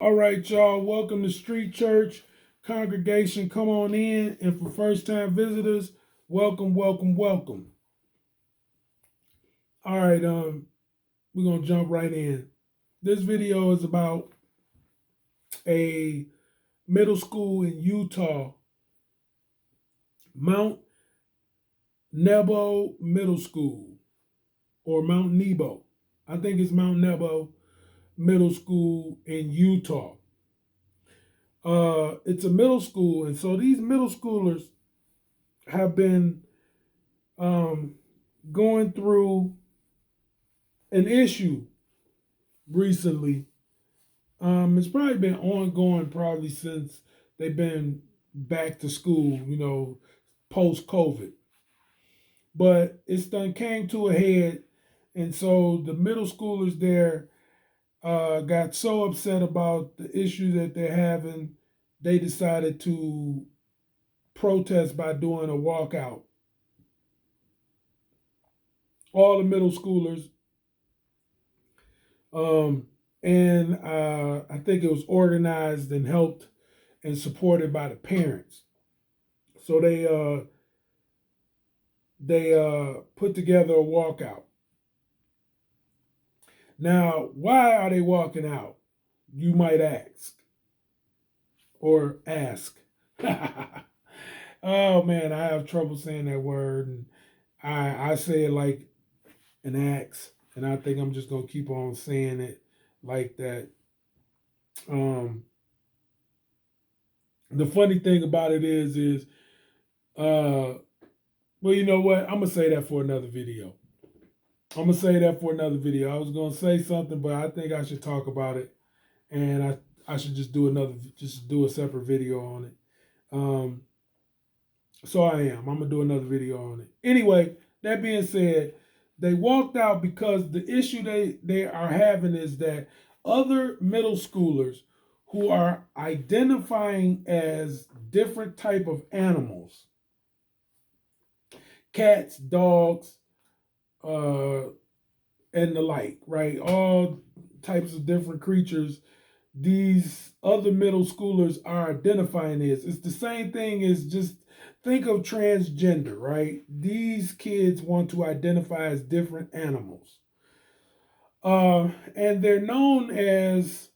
All right, y'all. Welcome to Street Church. Congregation, come on in. And for first time visitors, welcome, welcome, welcome. All right, we're gonna jump right in. This video is about a middle school in Utah, Mount Nebo Middle School, or Mount Nebo. I think it's Mount Nebo Middle School in Utah. It's a middle school, and so these middle schoolers have been going through an issue recently. It's probably been ongoing probably since they've been back to school, post COVID. But it's done came to a head, and so the middle schoolers there got so upset about the issue that they're having, they decided to protest by doing a walkout. All the middle schoolers, and I think it was organized and helped and supported by the parents. So they put together a walkout. Now, why are they walking out? You might ask, or ask. Oh man, I have trouble saying that word, and I say it like an axe, and I think I'm just gonna keep on saying it like that. The funny thing about it is, well, you know what? I'm gonna say that for another video. I was gonna say something, but I think I should talk about it, and I should just do a separate video on it. So I'm gonna do another video on it. Anyway, that being said, they walked out because the issue they are having is that other middle schoolers who are identifying as different type of animals, cats, dogs, and the like, right? All types of different creatures these other middle schoolers are identifying as. It's the same thing as, just think of transgender, right? These kids want to identify as different animals. And they're known as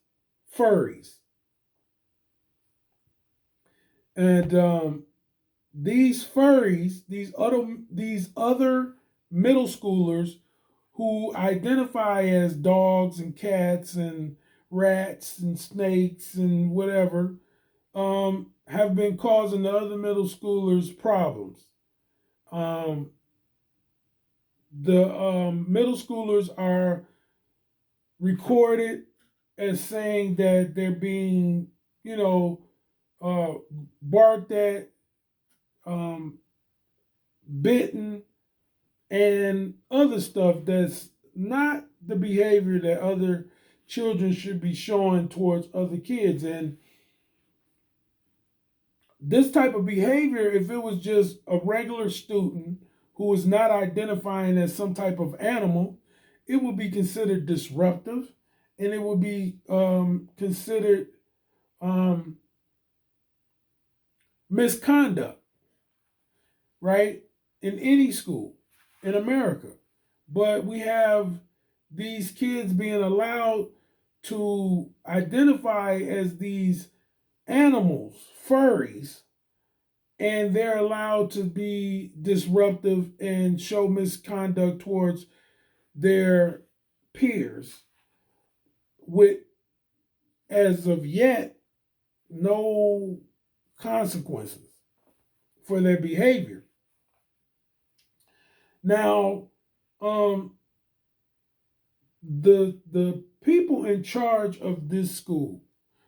furries. And these furries, these other middle schoolers who identify as dogs and cats and rats and snakes and whatever, have been causing the other middle schoolers problems. The middle schoolers are recorded as saying that they're being, barked at, bitten, and other stuff that's not the behavior that other children should be showing towards other kids. And this type of behavior, if it was just a regular student who was not identifying as some type of animal, it would be considered disruptive, and it would be considered misconduct, right? In any school in America. But we have these kids being allowed to identify as these animals, furries, and they're allowed to be disruptive and show misconduct towards their peers with, as of yet, no consequences for their behavior. Now, the people in charge of this school,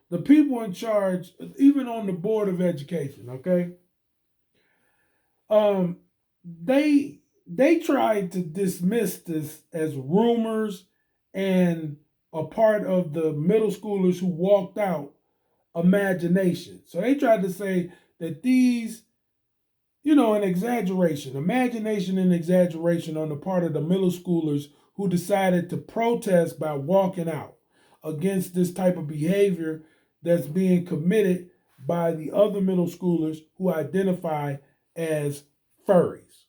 the people in charge, even on the Board of Education, okay, they tried to dismiss this as rumors and a part of the middle schoolers who walked out imagination. So they tried to say that these, an exaggeration, imagination and exaggeration on the part of the middle schoolers who decided to protest by walking out. against this type of behavior that's being committed by the other middle schoolers who identify as furries,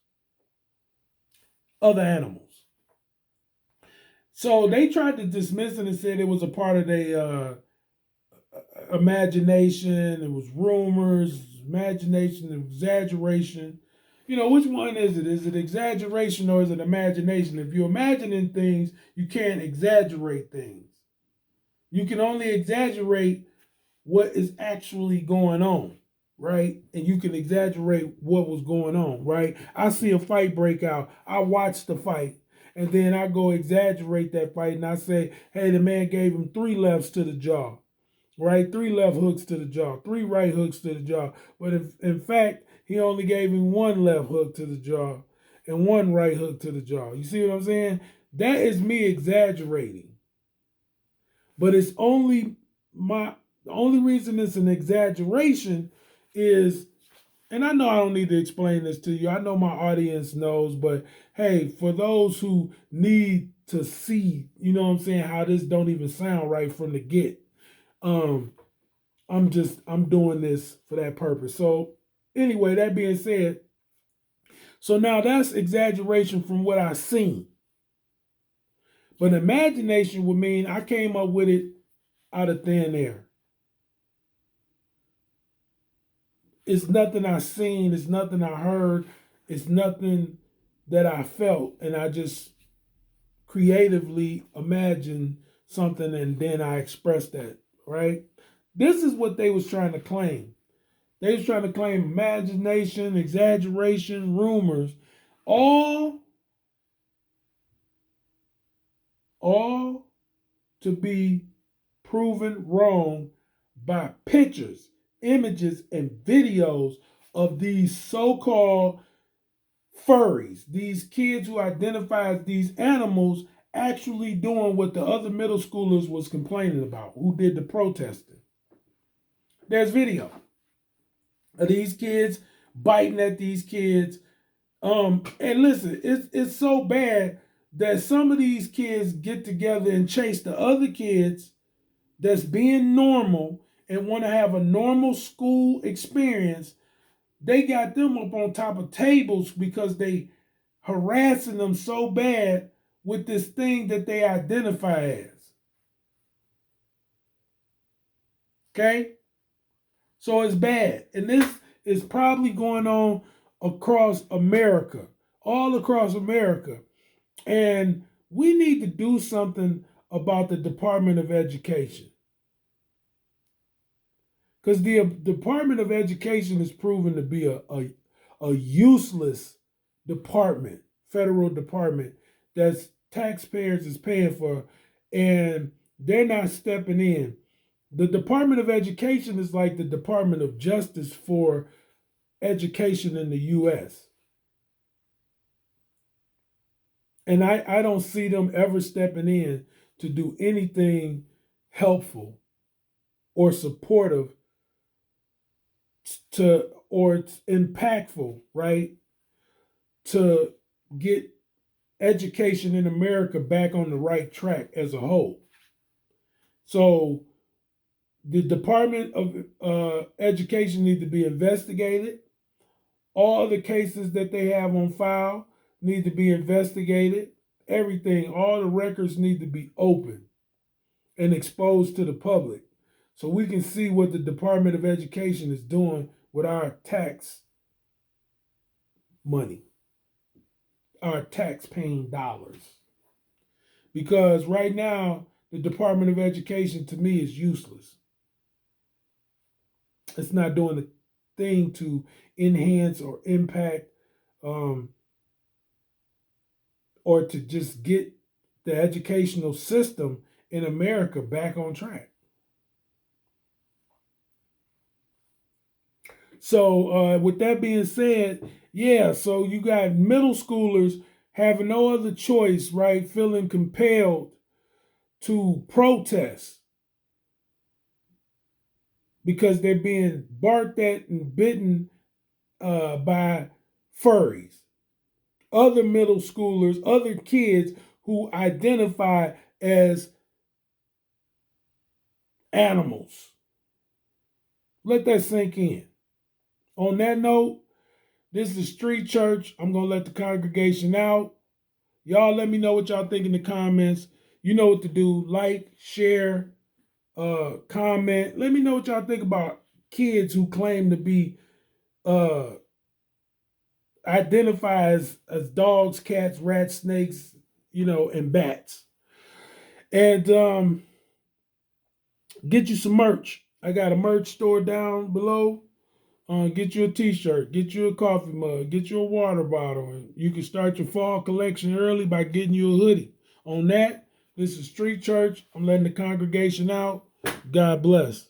other animals. So they tried to dismiss it and said it was a part of their imagination. It was rumors, imagination, exaggeration. You know, which one is it? Is it exaggeration or is it imagination? If you're imagining things, you can't exaggerate things. You can only exaggerate what is actually going on, right? And you can exaggerate what was going on, right? I see a fight break out. I watch the fight. And then I go exaggerate that fight and I say, hey, the man gave him 3 lefts to the jaw, right? 3 left hooks to the jaw, 3 right hooks to the jaw. But if, in fact, he only gave him 1 left hook to the jaw and 1 right hook to the jaw. You see what I'm saying? That is me exaggerating. But it's only the only reason it's an exaggeration is, and I know I don't need to explain this to you. I know my audience knows, but hey, for those who need to see, you know what I'm saying, how this don't even sound right from the get, I'm doing this for that purpose. So anyway, that being said, so now that's exaggeration from what I seen. But imagination would mean I came up with it out of thin air. It's nothing I seen, it's nothing I heard, it's nothing that I felt, and I just creatively imagined something and then I expressed that, right? This is what they was trying to claim. They was trying to claim imagination, exaggeration, rumors, all to be proven wrong by pictures, images, and videos of these so-called furries, these kids who identify as these animals actually doing what the other middle schoolers was complaining about, who did the protesting. There's video of these kids biting at these kids. And listen, it's so bad that some of these kids get together and chase the other kids that's being normal and want to have a normal school experience. They got them up on top of tables because they harassing them so bad with this thing that they identify as. Okay? So it's bad. And this is probably going on across America, all across America. And we need to do something about the Department of Education. Because the Department of Education is proven to be a useless department, federal department, that's taxpayers is paying for, and they're not stepping in. The Department of Education is like the Department of Justice for education in the U.S. And I don't see them ever stepping in to do anything helpful or supportive to, or it's impactful, right? To get education in America back on the right track as a whole. So the Department of Education need to be investigated. All the cases that they have on file need to be investigated. Everything, all the records need to be open and exposed to the public so we can see what the Department of Education is doing with our tax money, our tax-paying dollars. Because right now, the Department of Education, to me, is useless. It's not doing a thing to enhance or impact or to just get the educational system in America back on track. So with that being said, yeah, so you got middle schoolers having no other choice, right? Feeling compelled to protest because they're being barked at and bitten by furries. Other middle schoolers, other kids who identify as animals. Let that sink in. On that note, this is Street Church. I'm going to let the congregation out. Y'all let me know what y'all think in the comments. You know what to do. Like, share, comment. Let me know what y'all think about kids who claim to be identify as dogs, cats, rats, snakes, and bats. And get you some merch. I got a merch store down below. Get you a t-shirt, get you a coffee mug, get you a water bottle. And you can start your fall collection early by getting you a hoodie. On that, this is Street Church. I'm letting the congregation out. God bless.